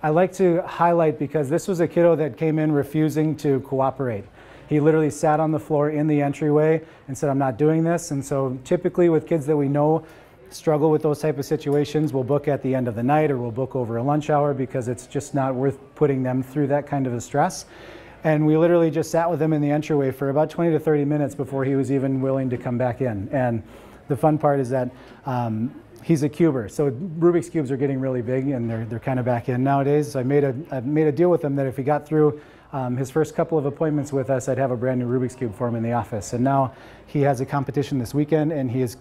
I like to highlight because this was a kiddo that came in refusing to cooperate. He literally sat on the floor in the entryway and said, I'm not doing this. And so typically with kids that we know struggle with those type of situations, we'll book at the end of the night or we'll book over a lunch hour because it's just not worth putting them through that kind of a stress. And we literally just sat with him in the entryway for about 20 to 30 minutes before he was even willing to come back in. And the fun part is that he's a cuber. So Rubik's Cubes are getting really big and they're kind of back in nowadays. So I made a deal with him that if he got through his first couple of appointments with us, I'd have a brand new Rubik's Cube for him in the office. And now he has a competition this weekend and he is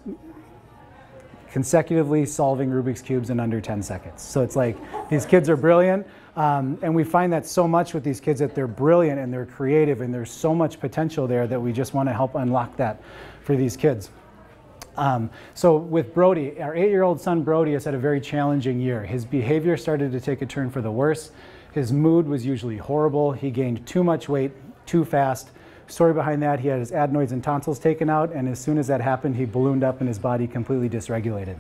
consecutively solving Rubik's Cubes in under 10 seconds. So it's like, these kids are brilliant. And we find that so much with these kids, that they're brilliant and they're creative and there's so much potential there that we just want to help unlock that for these kids. So with Brody, our 8-year-old son Brody has had a very challenging year. His behavior started to take a turn for the worse. His mood was usually horrible. He gained too much weight too fast. Story behind that, he had his adenoids and tonsils taken out, and as soon as that happened, he ballooned up and his body completely dysregulated.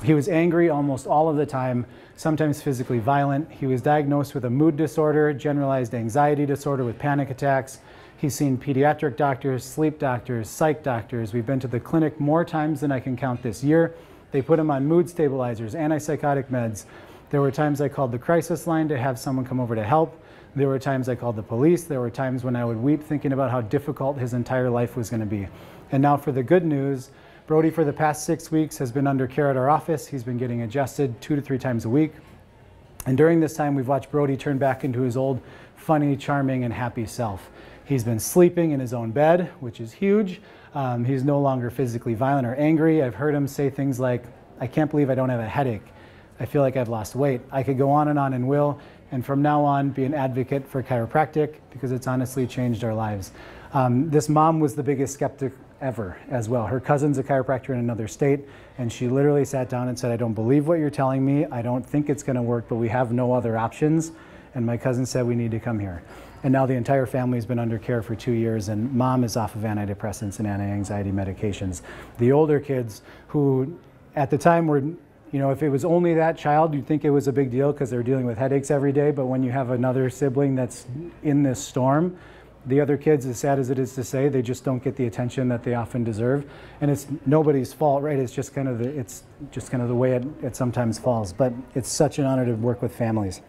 He was angry almost all of the time, sometimes physically violent. He was diagnosed with a mood disorder, generalized anxiety disorder with panic attacks. He's seen pediatric doctors, sleep doctors, psych doctors. We've been to the clinic more times than I can count this year. They put him on mood stabilizers, antipsychotic meds. There were times I called the crisis line to have someone come over to help. There were times I called the police. There were times when I would weep thinking about how difficult his entire life was going to be. And now for the good news, Brody for the past 6 weeks has been under care at our office. He's been getting adjusted 2 to 3 times a week. And during this time, we've watched Brody turn back into his old funny, charming, and happy self. He's been sleeping in his own bed, which is huge. He's no longer physically violent or angry. I've heard him say things like, I can't believe I don't have a headache. I feel like I've lost weight. I could go on and will, and from now on be an advocate for chiropractic because it's honestly changed our lives. This mom was the biggest skeptic ever as well. Her cousin's a chiropractor in another state, and she literally sat down and said, I don't believe what you're telling me. I don't think it's going to work, but we have no other options. And my cousin said we need to come here. And now the entire family's been under care for 2 years, and mom is off of antidepressants and anti-anxiety medications. The older kids who at the time were, if it was only that child, you'd think it was a big deal because they're dealing with headaches every day. But when you have another sibling that's in this storm, the other kids, as sad as it is to say, they just don't get the attention that they often deserve. And it's nobody's fault, right? It's just kind of the way it sometimes falls. But it's such an honor to work with families.